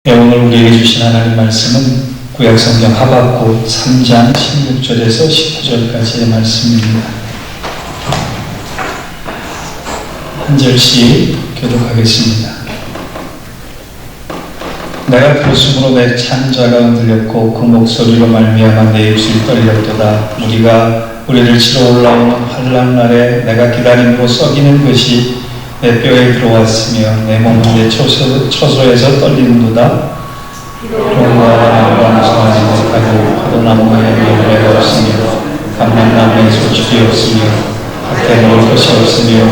오늘 우리에게 주신 하나님 말씀은 구약성경 하박국 3장 16절에서 19절까지의 말씀입니다. 한 절씩 교독하겠습니다. 내가 들었으므로 내 창자가 흔들렸고 그 목소리로 말미암아 내 입술이 떨렸도다. 우리를 치러 올라오는 환난 날에 내가 기다림으로 썩이는 것이 내 뼈에 들어왔으며 내 몸은 내 처소에서 떨리는도다. 비록과 나무가 무성하지 못하고 포도나무에 열매가 없으며 감람나무에 소출이 없으며 밭에 먹을 것이 없으며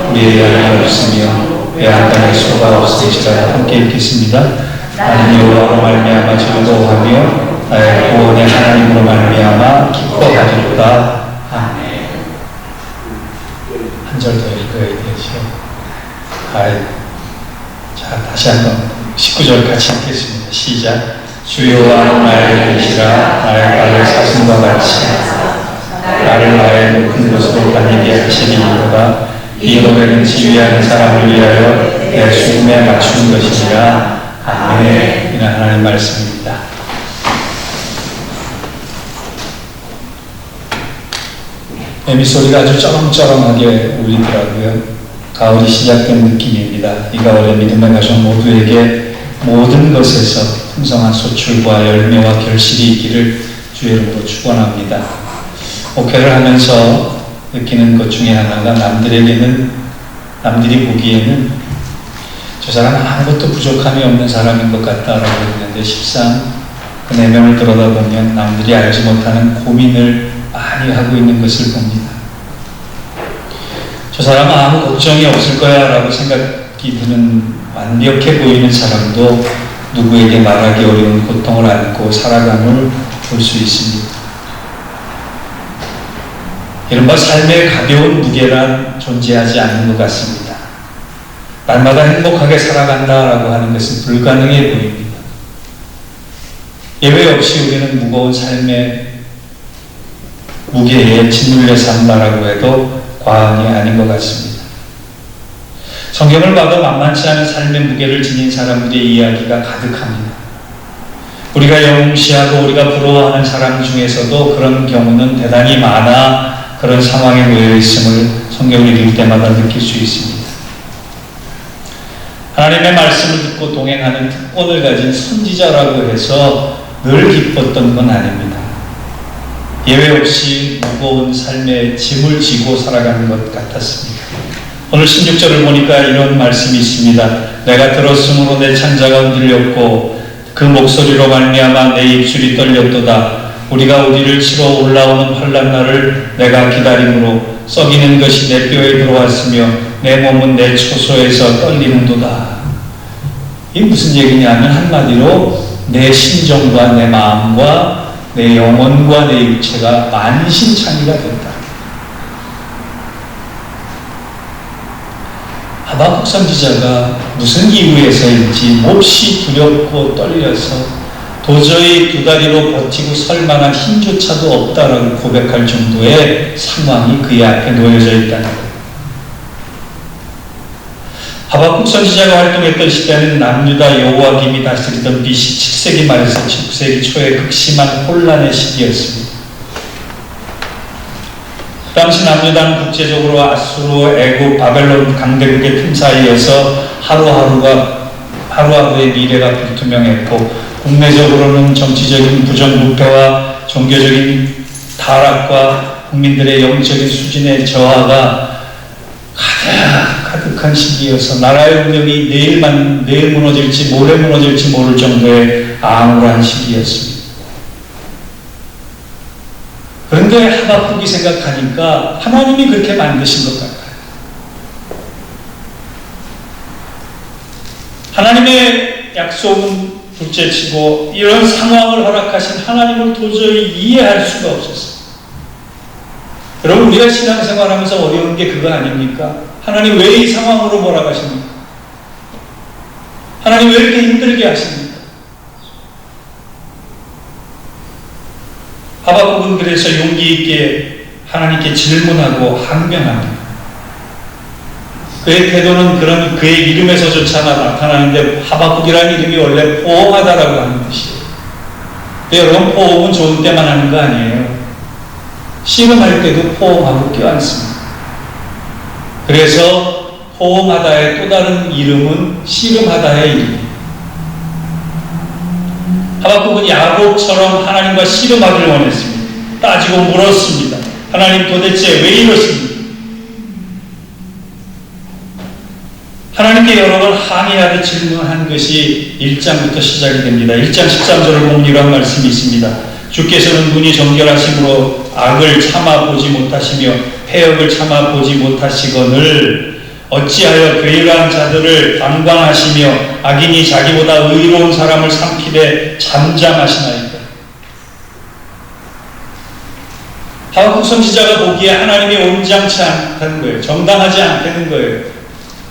우리의 양이 없으며 배 안간에 소가 없을지라도 함께 읽겠습니다. 나는 여호와로 말미암아 즐거워하며 나의 구원의 하나님으로 말미암아 기뻐하리로다. 아멘. 한 절 더 읽어야 되죠. 자, 다시 한번 19절 같이 읽겠습니다. 시작. 주여와 나의 계시라 나의 발을 사슴과 같이 나를 나의 높은 곳으로 다니게 하시리이로다. 이 노래는 지휘하는 사람을 위하여 내 죽음에 맞춘 것이니라. 아멘. 이는 하나님 말씀입니다. 매미소리가 아주 쩌렁쩌렁하게 울리더라고요. 가을이 시작된 느낌입니다. 이 가을에 믿음의 가족 모두에게 모든 것에서 풍성한 소출과 열매와 결실이 있기를 주의 이름으로 축원합니다. 목회를 하면서 느끼는 것 중에 하나가 남들이 보기에는 저 사람은 아무것도 부족함이 없는 사람인 것 같다라고 했는데 실상 그 내면을 들여다보면 남들이 알지 못하는 고민을 많이 하고 있는 것을 봅니다. 저 사람은 아무 걱정이 없을 거야 라고 생각이 드는 완벽해 보이는 사람도 누구에게 말하기 어려운 고통을 안고 살아감을 볼 수 있습니다. 이른바 삶의 가벼운 무게란 존재하지 않는 것 같습니다. 날마다 행복하게 살아간다라고 하는 것은 불가능해 보입니다. 예외 없이 우리는 무거운 삶의 무게에 짓눌려 산다라고 해도 과언이 아닌 것 같습니다. 성경을 봐도 만만치 않은 삶의 무게를 지닌 사람들의 이야기가 가득합니다. 우리가 영웅시하고 우리가 부러워하는 사람 중에서도 그런 경우는 대단히 많아 그런 상황에 놓여 있음을 성경을 읽을 때마다 느낄 수 있습니다. 하나님의 말씀을 듣고 동행하는 특권을 가진 선지자라고 해서 늘 기뻤던 건 아닙니다. 예외 없이 무거운 삶의 짐을 지고 살아가는 것 같았습니다. 오늘 16절을 보니까 이런 말씀이 있습니다. 내가 들었으므로 내 창자가 흔들렸고 그 목소리로 말미암아 내 입술이 떨렸도다. 우리를 치러 올라오는 환난 날을 내가 기다림으로 썩이는 것이 내 뼈에 들어왔으며 내 몸은 내 처소에서 떨리는도다. 이게 무슨 얘기냐면 한마디로 내 심정과 내 마음과 내 영혼과 내 육체가 만신창이가 된다. 하박국 선지자가 무슨 이유에서인지 몹시 두렵고 떨려서 도저히 두 다리로 버티고 설 만한 힘조차도 없다라고 고백할 정도의 상황이 그의 앞에 놓여져 있다는 것. 하박국 선지자가 활동했던 시대는 남유다 여호와김이 다스리던 BC 7세기 말에서 9세기 초에 극심한 혼란의 시기였습니다. 그 당시 남유다는 국제적으로 아수르, 애굽, 바벨론 강대국의 틈 사이에서 하루하루의 미래가 불투명했고 국내적으로는 정치적인 부정부패와 종교적인 타락과 국민들의 영적인 수준의 저하가 가득한 시기여서 나라의 운명이 내일 무너질지 모레 무너질지 모를 정도의 암울한 시기였습니다. 그런데 하박국이 생각하니까 하나님이 그렇게 만드신 것 같아요. 하나님의 약속은 둘째치고 이런 상황을 허락하신 하나님을 도저히 이해할 수가 없었어요. 여러분, 우리가 신앙생활하면서 어려운 게 그거 아닙니까? 하나님 왜 이 상황으로 몰아가십니까? 하나님 왜 이렇게 힘들게 하십니까? 하박국은 그래서 용기 있게 하나님께 질문하고 항변합니다. 그의 태도는 그런 그의 이름에서조차 나타나는데 하박국이라는 이름이 원래 포옹하다라고 하는 뜻이에요. 여러분, 포옹은 좋은 때만 하는 거 아니에요. 씨름할 때도 포옹하고 껴안습니다. 그래서 포옹하다의 또 다른 이름은 씨름하다의 이름이에요. 하박국은 야곱처럼 하나님과 씨름하기를 원했습니다. 따지고 물었습니다. 하나님 도대체 왜 이러십니까? 하나님께 여러 번 항의하듯 질문한 것이 1장부터 시작이 됩니다. 1장 13절을 보면 이런 말씀이 있습니다. 주께서는 눈이 정결하심으로 악을 참아보지 못하시며 패역을 참아보지 못하시거늘 어찌하여 괴일한 자들을 방관하시며 악인이 자기보다 의로운 사람을 삼키되 잠잠하시나이까. 하박국 선지자가 보기에 하나님이 온전치 않다는 거예요. 정당하지 않다는 거예요.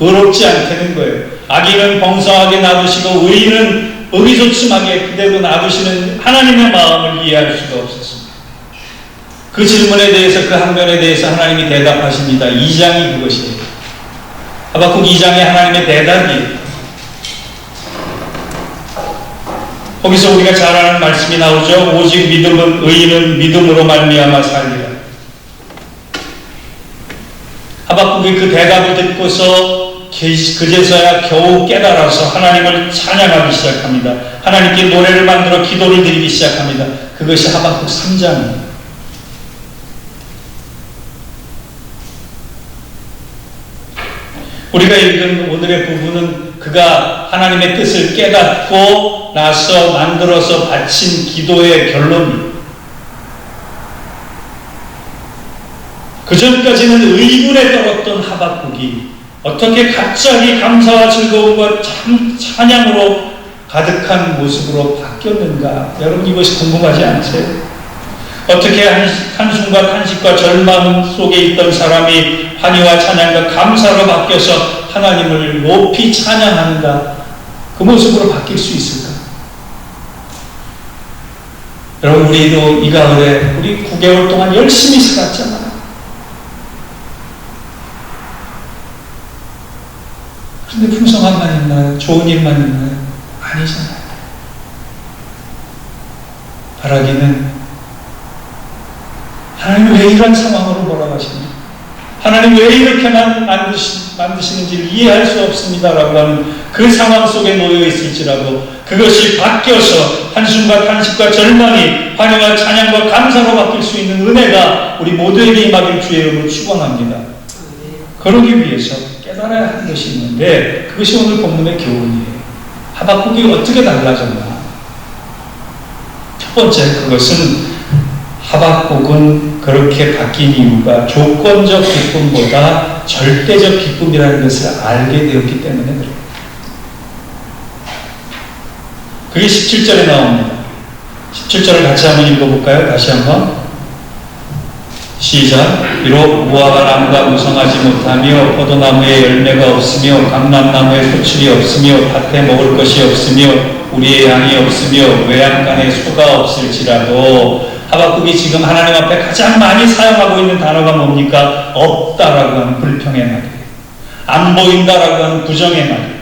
의롭지 않다는 거예요. 악인은 범성하게 놔두시고 의인은 의기소침하게 그대로 놔두시는 하나님의 마음을 이해할 수가 없었습니다. 그 질문에 대해서, 그 항변에 대해서 하나님이 대답하십니다. 2장이 그것이에요. 하박국 2장에 하나님의 대답이에요. 거기서 우리가 잘 아는 말씀이 나오죠. 오직 믿음은, 의인은 믿음으로 말미암아 살리라. 하박국이 그 대답을 듣고서 그제서야 겨우 깨달아서 하나님을 찬양하기 시작합니다. 하나님께 노래를 만들어 기도를 드리기 시작합니다. 그것이 하박국 3장입니다. 우리가 읽은 오늘의 부분은 그가 하나님의 뜻을 깨닫고 나서 만들어서 바친 기도의 결론입니다. 그 전까지는 의문에 떨었던 하박국이 어떻게 갑자기 감사와 즐거움과 찬양으로 가득한 모습으로 바뀌었는가? 여러분, 이것이 궁금하지 않으세요? 어떻게 한순간 탄식과 절망 속에 있던 사람이 환희와 찬양과 감사로 바뀌어서 하나님을 높이 찬양하는가? 그 모습으로 바뀔 수 있을까? 여러분, 우리도 이 가을에 우리 9개월 동안 열심히 살았잖아요. 그런데 풍성함만 있나요? 좋은 일만 있나요? 아니잖아요. 바라기는 하나님 왜 이런 상황으로 몰아가십니까? 하나님 왜 이렇게만 만드시는지를 이해할 수 없습니다라고 하는 그 상황 속에 놓여 있을지라도 그것이 바뀌어서 한순간 탄식과 절망이 환영과 찬양과 감사로 바뀔 수 있는 은혜가 우리 모두에게 임하길 주의 이름으로 축원합니다. 그러기 위해서 깨달아야 하는 것이 있는데 그것이 오늘 본문의 교훈이에요. 하박국이 어떻게 달라졌나? 첫 번째, 그것은 하박국은 그렇게 바뀐 이유가 조건적 기쁨보다 절대적 기쁨이라는 것을 알게 되었기 때문에 그래요. 그게 17절에 나옵니다. 17절을 같이 한번 읽어볼까요? 다시 한번. 시작. 비록 무화과 나무가 무성하지 못하며 포도나무에 열매가 없으며 감람나무에 소출이 없으며 밭에 먹을 것이 없으며 우리의 양이 없으며 외양간에 소가 없을지라도, 하박국이 지금 하나님 앞에 가장 많이 사용하고 있는 단어가 뭡니까? 없다라고 하는 불평의 말이에요. 안 보인다라고 하는 부정의 말이에요.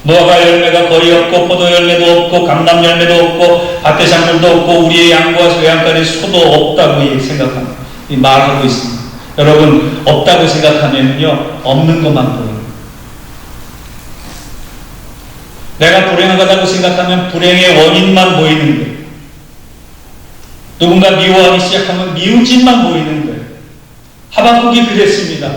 무화과 열매가 거의 없고 포도 열매도 없고 감람 열매도 없고 밭에 작물도 없고 우리의 양과 외양간에 소도 없다고 생각합니다. 말하고 있습니다. 여러분, 없다고 생각하면요, 없는 것만 보여요. 내가 불행하다고 생각하면 불행의 원인만 보이는 거예요. 누군가 미워하기 시작하면 미움짓만 보이는 거예요. 하박국이 그랬습니다.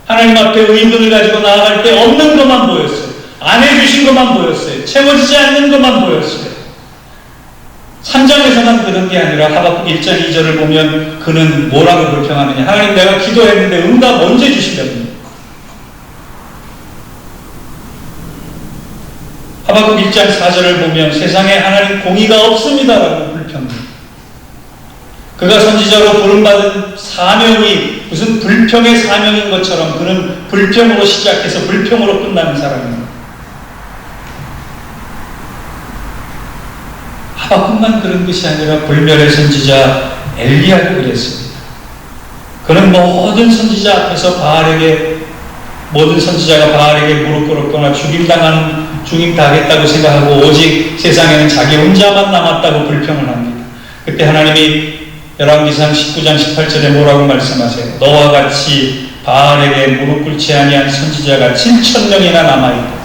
하나님 앞에 의문을 가지고 나아갈 때 없는 것만 보였어요. 안 해주신 것만 보였어요. 채워지지 않는 것만 보였어요. 3장에서만 그런 게 아니라 하박국 1장 2절을 보면 그는 뭐라고 불평하느냐? 하나님, 내가 기도했는데 응답 언제 주시려고요? 하박국 1장 4절을 보면 세상에 하나님 공의가 없습니다라고 불평합니다. 그가 선지자로 부름받은 사명이 무슨 불평의 사명인 것처럼 그는 불평으로 시작해서 불평으로 끝나는 사람입니다. 하박국만 그런 것이 아니라 불멸의 선지자 엘리야도 그랬습니다. 그는 모든 선지자 앞에서 바알에게 모든 선지자가 바알에게 무릎 꿇었거나 죽임당하겠다고 생각하고 오직 세상에는 자기 혼자만 남았다고 불평을 합니다. 그때 하나님이 열왕기상 19장 18절에 뭐라고 말씀하세요? 너와 같이 바알에게 무릎 꿇지 아니한 선지자가 7,000명이나 남아있다.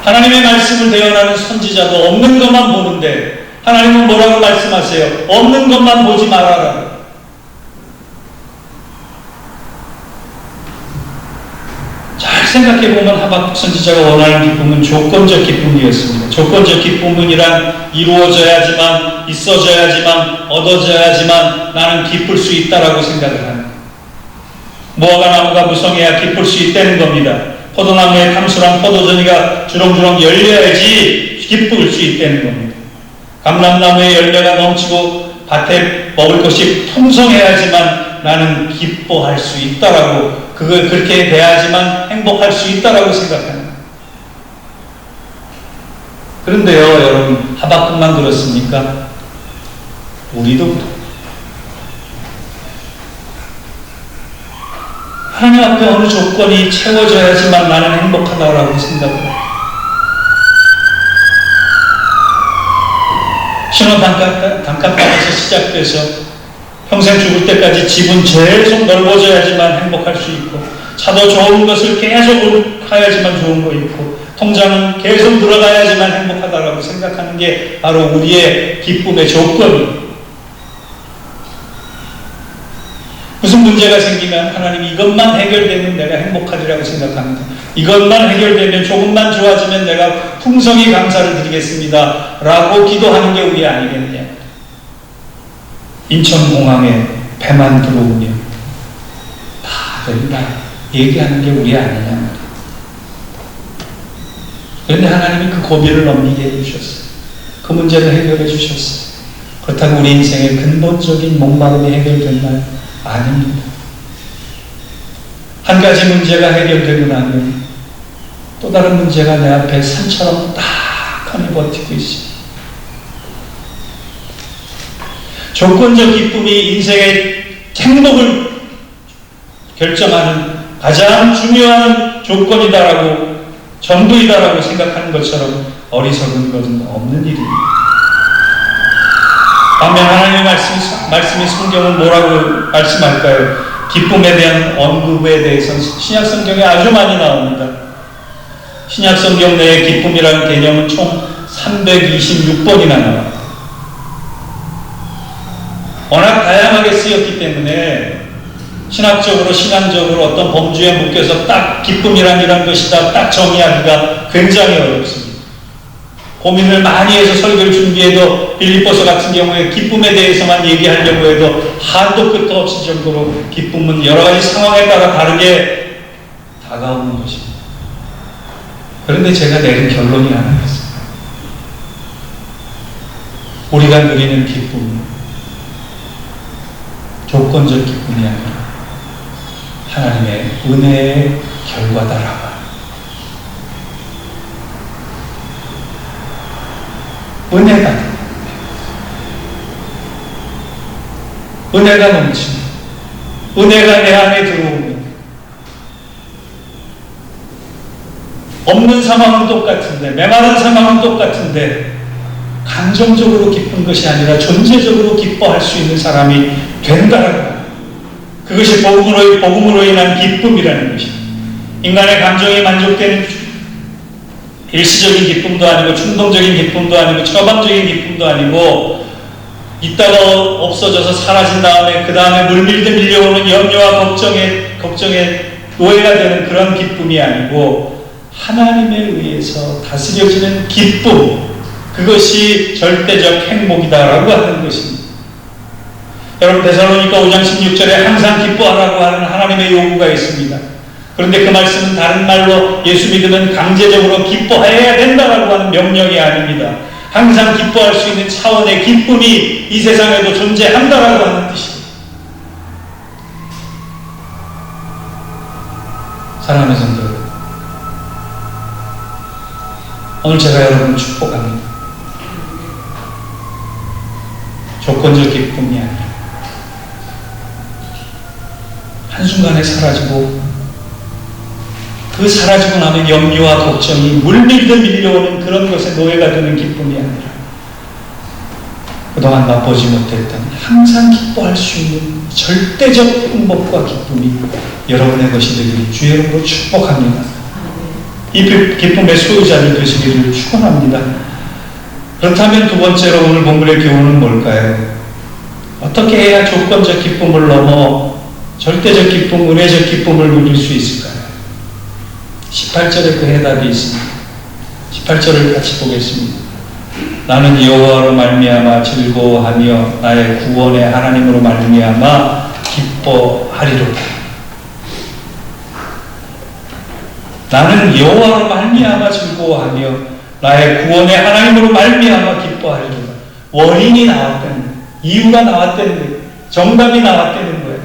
하나님의 말씀을 대언하는 선지자도 없는 것만 보는데 하나님은 뭐라고 말씀하세요? 없는 것만 보지 말아라. 잘 생각해보면 하박국 선지자가 원하는 기쁨은 조건적 기쁨이었습니다. 조건적 기쁨이란 이루어져야지만, 있어져야지만, 얻어져야지만 나는 기쁠 수 있다라고 생각을 합니다. 무화과 나무가 무성해야 기쁠 수 있다는 겁니다. 포도나무에 탐수랑 포도전이가 주렁주렁 열려야지 기쁠 수 있다는 겁니다. 감람나무에 열매가 넘치고 밭에 먹을 것이 풍성해야지만 나는 기뻐할 수 있다라고, 그걸 그렇게 돼야지만 행복할 수 있다라고 생각합니다. 그런데요, 여러분, 하박국만 그렇습니까? 우리도 그렇습니다. 하나님 앞에 어느 조건이 채워져야지만 나는 행복하다라고 생각합니다. 신혼 단칸방에서 시작돼서 평생 죽을 때까지 집은 계속 넓어져야지만 행복할 수 있고, 차도 좋은 것을 계속 타야지만 좋은 거 있고, 통장은 계속 들어가야지만 행복하다라고 생각하는 게 바로 우리의 기쁨의 조건이에요. 무슨 문제가 생기면 하나님 이것만 해결되면 내가 행복하리라고 생각합니다. 이것만 해결되면, 조금만 좋아지면 내가 풍성히 감사를 드리겠습니다 라고 기도하는 게 우리 아니겠느냐. 인천공항에 배만 들어오면 다들 얘기하는 게 우리 아니냐 말이에요. 그런데 하나님이 그 고비를 넘기게 해주셨어요. 그 문제를 해결해 주셨어요. 그렇다고 우리 인생의 근본적인 목마름이 해결된 날 아닙니다. 한 가지 문제가 해결되고 나면 또 다른 문제가 내 앞에 산처럼 딱하니 버티고 있습니다. 조건적 기쁨이 인생의 행복을 결정하는 가장 중요한 조건이다라고, 전부이다라고 생각하는 것처럼 어리석은 것은 없는 일입니다. 반면 하나님의 말씀이 성경은 뭐라고 말씀할까요? 기쁨에 대한 언급에 대해서는 신약 성경에 아주 많이 나옵니다. 신약 성경 내에 기쁨이라는 개념은 총 326번이나 나옵니다. 워낙 다양하게 쓰였기 때문에 신학적으로, 신앙적으로 어떤 범주에 묶여서 딱 기쁨이란 이런 것이다 딱 정의하기가 굉장히 어렵습니다. 고민을 많이 해서 설교를 준비해도 빌립보서 같은 경우에 기쁨에 대해서만 얘기하려고 해도 한도 끝도 없을 정도로 기쁨은 여러 가지 상황에 따라 다르게 다가오는 것입니다. 그런데 제가 내린 결론이 하나 있습니다. 우리가 누리는 기쁨은 조건적 기쁨이 아니라 하나님의 은혜의 결과다라고. 은혜가 넘치면, 은혜가 내 안에 들어오면, 없는 상황은 똑같은데, 메마른 상황은 똑같은데, 감정적으로 기쁜 것이 아니라 존재적으로 기뻐할 수 있는 사람이 된다라는 것. 그것이 복음으로 인한 기쁨이라는 것입니다. 인간의 감정이 만족되는 일시적인 기쁨도 아니고, 충동적인 기쁨도 아니고, 처방적인 기쁨도 아니고, 있다가 없어져서 사라진 다음에 그 다음에 물밀듯 밀려오는 염려와 걱정에 노예가 되는 그런 기쁨이 아니고, 하나님에 의해서 다스려지는 기쁨, 그것이 절대적 행복이다라고 하는 것입니다. 여러분, 데살로니가 5장 16절에 항상 기뻐하라고 하는 하나님의 요구가 있습니다. 그런데 그 말씀은 다른 말로 예수 믿으면 강제적으로 기뻐해야 된다라고 하는 명령이 아닙니다. 항상 기뻐할 수 있는 차원의 기쁨이 이 세상에도 존재한다라고 하는 뜻입니다. 사랑하는 성도 여러분, 오늘 제가 여러분을 축복합니다. 조건적 기쁨이 아니라 한순간에 사라지고, 그 사라지고 나면 염려와 걱정이 물밀듯 밀려오는 그런 것에 노예가 되는 기쁨이 아니라, 그동안 맛보지 못했던 항상 기뻐할 수 있는 절대적 행복과 기쁨이 여러분의 것이 되기를 주의 이름으로 축복합니다. 이 기쁨의 소유자를 되시기를 축원합니다. 그렇다면 두 번째로 오늘 본문의 교훈은 뭘까요? 어떻게 해야 조건적 기쁨을 넘어 절대적 기쁨, 은혜적 기쁨을 누릴 수 있을까요? 18절에 그 해답이 있습니다. 18절을 같이 보겠습니다. 나는 여호와로 말미암아 즐거워하며 나의 구원의 하나님으로 말미암아 기뻐하리로다. 나는 여호와로 말미암아 즐거워하며 나의 구원의 하나님으로 말미암아 기뻐하리로다. 원인이 나왔다는 거예요. 이유가 나왔다는 거예요. 정답이 나왔다는 거예요.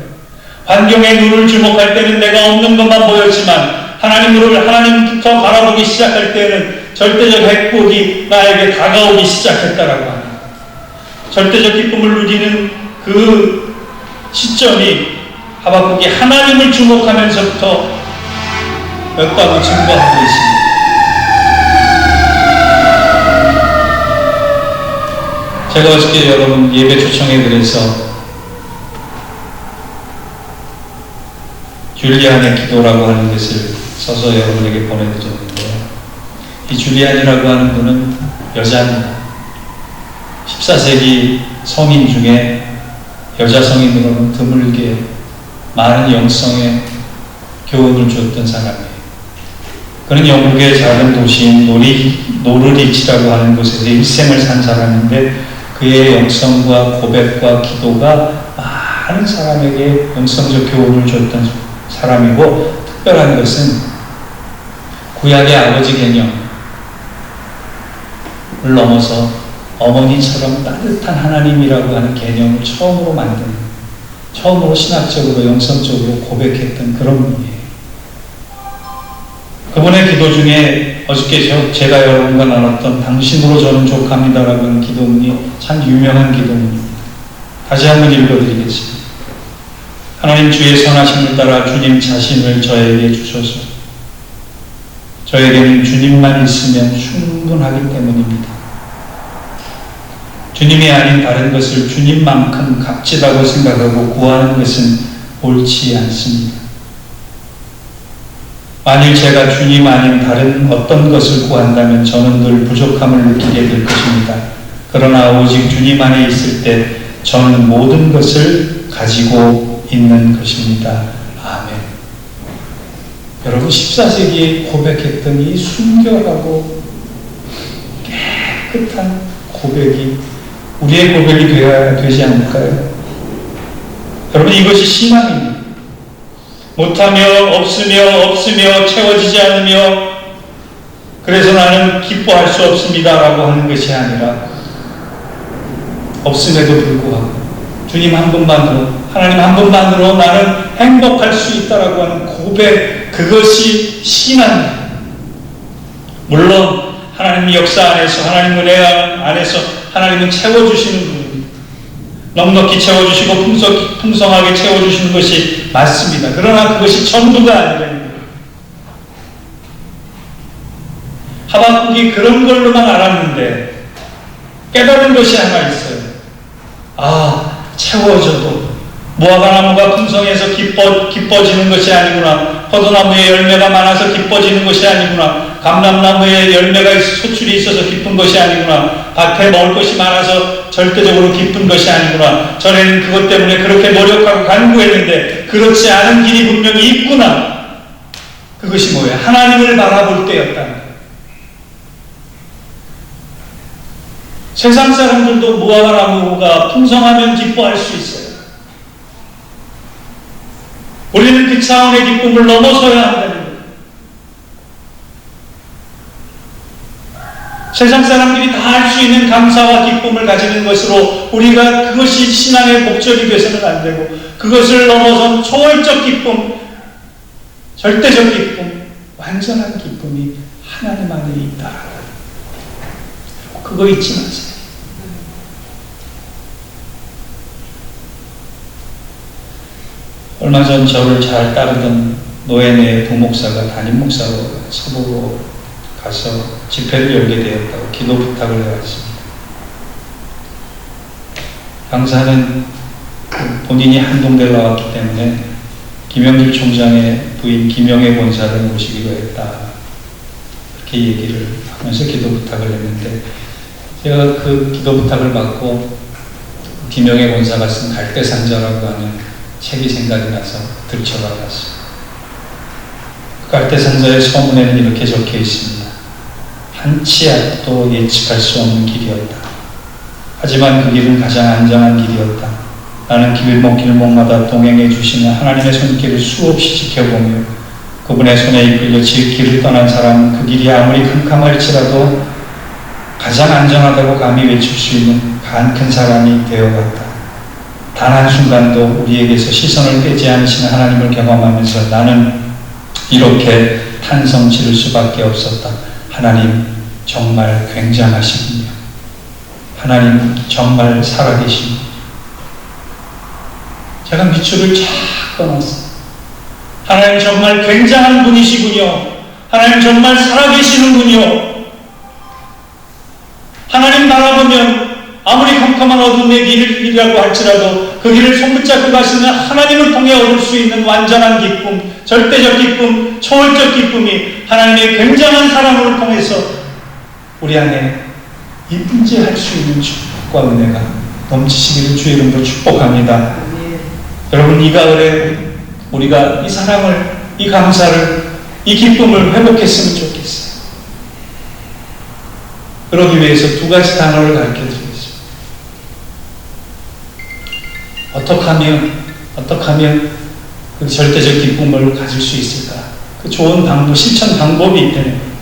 환경에 눈을 주목할 때는 내가 없는 것만 보였지만 하나님부터 바라보기 시작할 때는 절대적 행복이 나에게 다가오기 시작했다라고 합니다. 절대적 기쁨을 누리는 그 시점이 하박국이 하나님을 주목하면서부터 였다고 증거하고 있습니다. 제가 어저께 여러분 예배 초청해 드려서 줄리안의 기도라고 하는 것을 써서 여러분에게 보내드렸는데요. 이 줄리안이라고 하는 분은 여자입니다. 14세기 성인 중에 여자 성인으로는 드물게 많은 영성의 교훈을 주었던 사람이에요. 그는 영국의 작은 도시인 노르리치라고 하는 곳에서 일생을 산 사람인데 그의 영성과 고백과 기도가 많은 사람에게 영성적 교훈을 줬던 사람이고, 특별한 것은 구약의 아버지 개념을 넘어서 어머니처럼 따뜻한 하나님이라고 하는 개념을 처음으로 신학적으로 영성적으로 고백했던 그런 분이에요. 그분의 기도 중에 어저께 제가 여러분과 나눴던 당신으로 저는 족합니다라고 하는 기도문이 참 유명한 기도문입니다. 다시 한번 읽어드리겠습니다. 하나님 주의 선하심을 따라 주님 자신을 저에게 주소서. 저에게는 주님만 있으면 충분하기 때문입니다. 주님이 아닌 다른 것을 주님만큼 값지다고 생각하고 구하는 것은 옳지 않습니다. 만일 제가 주님 아닌 다른 어떤 것을 구한다면 저는 늘 부족함을 느끼게 될 것입니다. 그러나 오직 주님 안에 있을 때 저는 모든 것을 가지고 있는 것입니다. 아멘. 여러분 14세기에 고백했던 이 순결하고 깨끗한 고백이 우리의 고백이 되어야 되지 않을까요? 여러분 이것이 신앙입니다. 못하며 없으며 채워지지 않으며 그래서 나는 기뻐할 수 없습니다 라고 하는 것이 아니라 없음에도 불구하고 주님 한 분만으로, 하나님 한 분만으로 나는 행복할 수 있다라고 하는 고백, 그것이 신앙입니다. 물론 하나님 역사 안에서, 하나님 은혜 안에서 하나님은 채워주시는 분입니다. 넉넉히 채워주시고 풍성하게 채워주시는 것이 맞습니다. 그러나 그것이 전부가 아니라는 거예요. 하박국이 그런 걸로만 알았는데 깨달은 것이 하나 있어요. 채워져도 무화과나무가 풍성해서 기뻐지는 것이 아니구나. 포도나무에 열매가 많아서 기뻐지는 것이 아니구나. 감람나무에 열매가 소출이 있어서 기쁜 것이 아니구나. 밭에 먹을 것이 많아서 절대적으로 기쁜 것이 아니구나. 전에는 그것 때문에 그렇게 노력하고 간구했는데 그렇지 않은 길이 분명히 있구나. 그것이 뭐예요? 하나님을 바라볼 때였다는 거예요. 세상 사람들도 무화과나무가 풍성하면 기뻐할 수 있어요. 우리는 그 차원의 기쁨을 넘어서야 한다는 거예요. 세상 사람들이 다 할 수 있는 감사와 기쁨을 가지는 것으로 우리가 그것이 신앙의 목적이 되서는 안 되고 그것을 넘어선 초월적 기쁨, 절대적 기쁨, 완전한 기쁨이 하나님 안에 있다. 그거 잊지 마세요. 얼마 전 저를 잘 따르던 노예네 부목사가 담임 목사로 서부로 가서 집회를 열게 되었다고 기도 부탁을 해왔습니다. 강사는 본인이 한동대에 나왔기 때문에 김영길 총장의 부인 김영애 본사를 모시기로 했다. 그렇게 얘기를 하면서 기도 부탁을 했는데, 제가 그 기도 부탁을 받고 김영애 본사가 쓴 갈대상자라고 하는 책이 생각이 나서 들춰봐봤어요. 갈대상자의 서문에는 이렇게 적혀 있습니다. 한치 앞도 예측할 수 없는 길이었다. 하지만 그 길은 가장 안전한 길이었다. 나는 길목길목마다 동행해 주시는 하나님의 손길을 수없이 지켜보며 그분의 손에 이끌려 길을 떠난 사람은 그 길이 아무리 캄캄할지라도 가장 안전하다고 감히 외칠 수 있는 간 큰 사람이 되어갔다. 단 한순간도 우리에게서 시선을 떼지 않으시는 하나님을 경험하면서 나는 이렇게 탄성 지를 수밖에 없었다. 하나님 정말 굉장하시군요. 하나님 정말 살아계십니다. 제가 밑줄을 쫙 꺼놨어요. 하나님 정말 굉장한 분이시군요. 하나님 정말 살아계시는군요. 하나님 바라보면 아무리 캄캄한 어둠의 길이라고 할지라도 그 길을 손붙잡고 가시는 하나님을 통해 얻을 수 있는 완전한 기쁨, 절대적 기쁨, 초월적 기쁨이 하나님의 굉장한 사랑을 통해서 우리 안에 임재할 수 있는 축복과 은혜가 넘치시기를 주의 이름으로 축복합니다. 여러분, 이 가을에 우리가 이 사랑을, 이 감사를, 이 기쁨을 회복했으면 좋겠어요. 그러기 위해서 두 가지 단어를 가르쳐드리겠습니다. 어떻게 하면 그 절대적 기쁨을 가질 수 있을까? 그 좋은 방법, 실천 방법이 있다는.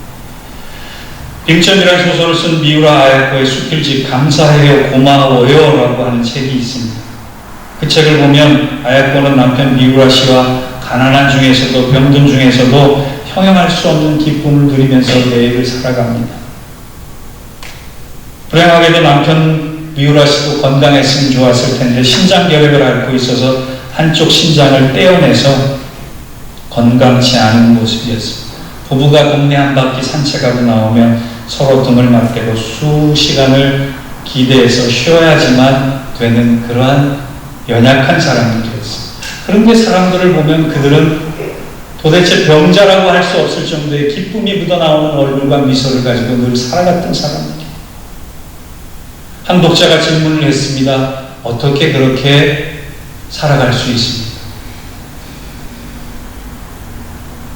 빙천이라는 소설을 쓴 미우라 아야코의 수필집 감사해요, 고마워요 라고 하는 책이 있습니다. 그 책을 보면 아야코는 남편 미우라 씨와 가난한 중에서도 병든 중에서도 형용할 수 없는 기쁨을 누리면서 매일을 살아갑니다. 불행하게도 남편 미우라 씨도 건강했으면 좋았을 텐데 신장결핵을 앓고 있어서 한쪽 신장을 떼어내서 건강치 않은 모습이었습니다. 부부가 동네 한 바퀴 산책하고 나오면 서로 등을 맞대고 수시간을 기대해서 쉬어야지만 되는 그러한 연약한 사람들이었습니다. 그런데 사람들을 보면 그들은 도대체 병자라고 할 수 없을 정도의 기쁨이 묻어나오는 얼굴과 미소를 가지고 늘 살아갔던 사람들이에요. 한 독자가 질문을 했습니다. 어떻게 그렇게 살아갈 수 있습니까?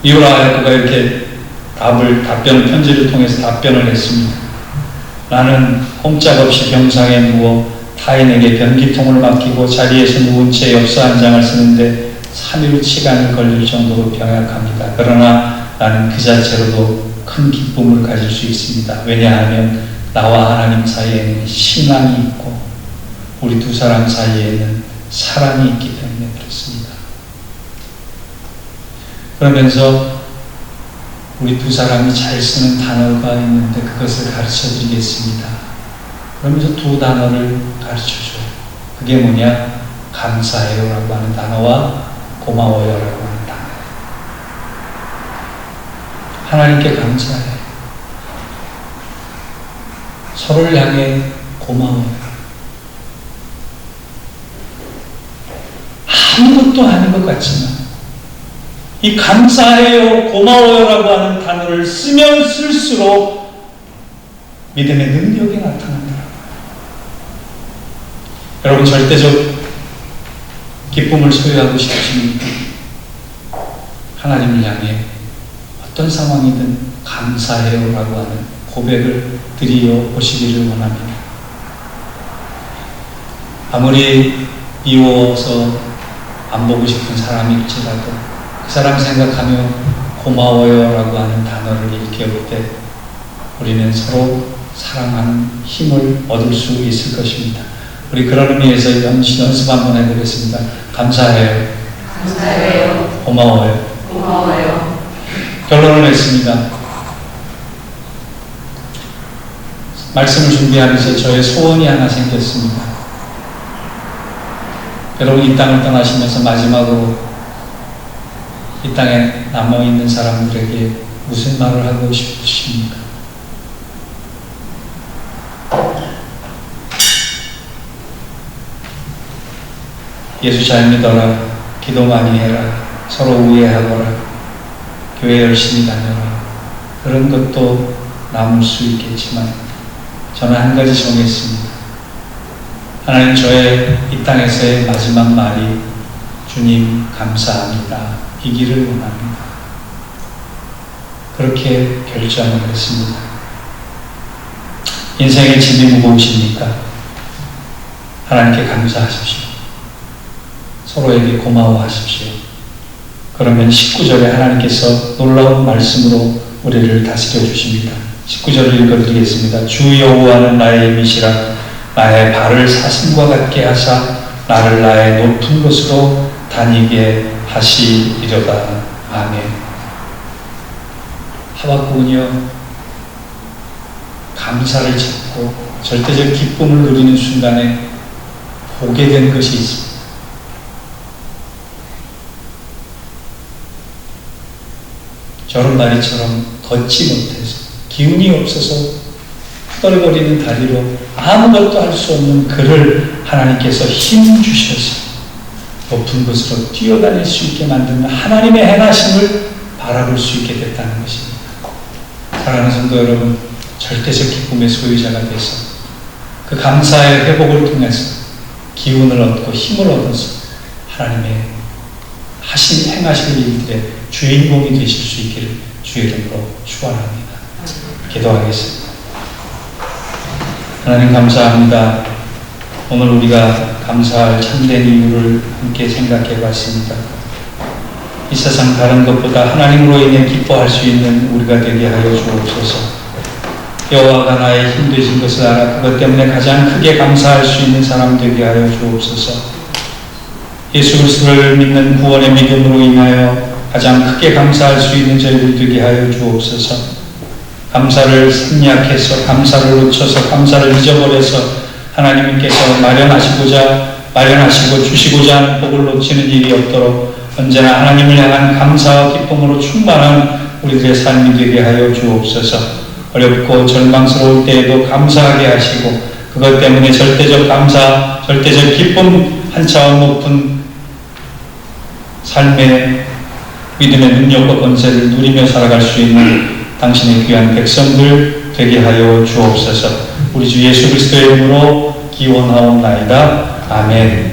미우라 아야코가 이렇게 편지를 통해서 답변을 했습니다. 나는 꼼짝없이 병상에 누워 타인에게 변기통을 맡기고 자리에서 누운 채 엽서 한 장을 쓰는데 3일 시간이 걸릴 정도로 병약합니다. 그러나 나는 그 자체로도 큰 기쁨을 가질 수 있습니다. 왜냐하면 나와 하나님 사이에는 신앙이 있고 우리 두 사람 사이에는 사랑이 있기 때문에 그렇습니다. 그러면서 우리 두 사람이 잘 쓰는 단어가 있는데 그것을 가르쳐 드리겠습니다. 그러면서 두 단어를 가르쳐 줘요. 그게 뭐냐? 감사해요 라고 하는 단어와 고마워요 라고 하는 단어예요. 하나님께 감사해요. 서로를 향해 고마워요. 아무것도 아닌 것 같지만 이 감사해요, 고마워요 라고 하는 단어를 쓰면 쓸수록 믿음의 능력이 나타난다. 여러분, 절대적 기쁨을 소유하고 싶으십니까? 하나님을 향해 어떤 상황이든 감사해요 라고 하는 고백을 드리어 보시기를 원합니다. 아무리 미워서 안 보고 싶은 사람일지라도 그 사람 생각하며 고마워요 라고 하는 단어를 일깨울 때 우리는 서로 사랑하는 힘을 얻을 수 있을 것입니다. 우리 그런 의미에서 연습 한번 해보겠습니다. 감사해요. 감사해요. 고마워요. 고마워요. 결론을 냈습니다. 말씀을 준비하면서 저의 소원이 하나 생겼습니다. 여러분, 이 땅을 떠나시면서 마지막으로 이 땅에 남아있는 사람들에게 무슨 말을 하고 싶으십니까? 예수 잘 믿어라, 기도 많이 해라, 서로 우애하거라, 교회 열심히 다녀라. 그런 것도 남을 수 있겠지만 저는 한 가지 정했습니다. 하나님, 저의 이 땅에서의 마지막 말이 주님 감사합니다 이기를 원합니다. 그렇게 결정을 했습니다. 인생의 짐이 무거우십니까? 하나님께 감사하십시오. 서로에게 고마워하십시오. 그러면 19절에 하나님께서 놀라운 말씀으로 우리를 다스려 주십니다. 19절을 읽어드리겠습니다. 주 여호와는 나의 힘이시라. 나의 발을 사슴과 같게 하사 나를 나의 높은 곳으로 다니게 하시리로다. 아멘. 하박국은요, 감사를 찾고 절대적 기쁨을 누리는 순간에 보게 된 것이 있습니다. 저런 다리처럼 걷지 못해서 기운이 없어서 후덜거리는 다리로 아무것도 할 수 없는 그를 하나님께서 힘 주셔서 높은 곳으로 뛰어다닐 수 있게 만드는 하나님의 행하심을 바라볼 수 있게 됐다는 것입니다. 사랑하는 성도 여러분, 절대적 기쁨의 소유자가 돼서 그 감사의 회복을 통해서 기운을 얻고 힘을 얻어서 하나님의 행하실 일들의 주인공이 되실 수 있기를 주의 이름으로 축원합니다. 기도하겠습니다. 하나님 감사합니다. 오늘 우리가 감사할 참된 이유를 함께 생각해 봤습니다. 이 세상 다른 것보다 하나님으로 인해 기뻐할 수 있는 우리가 되게 하여 주옵소서. 여호와가 나의 힘 되신 것을 알아 그것 때문에 가장 크게 감사할 수 있는 사람 되게 하여 주옵소서. 예수 그리스도를 믿는 구원의 믿음으로 인하여 가장 크게 감사할 수 있는 저희들 되게 하여 주옵소서. 감사를 생략해서, 감사를 놓쳐서, 감사를 잊어버려서 하나님께서 마련하시고 주시고자 하는 복을 놓치는 일이 없도록 언제나 하나님을 향한 감사와 기쁨으로 충만한 우리들의 삶이 되게 하여 주옵소서. 어렵고 절망스러울 때에도 감사하게 하시고 그것 때문에 절대적 감사, 절대적 기쁨 한 차원 높은 삶의 믿음의 능력과 권세를 누리며 살아갈 수 있는 당신의 귀한 백성들 되게 하여 주옵소서. 우리 주 예수 그리스도의 이름으로 기원하옵나이다. 아멘.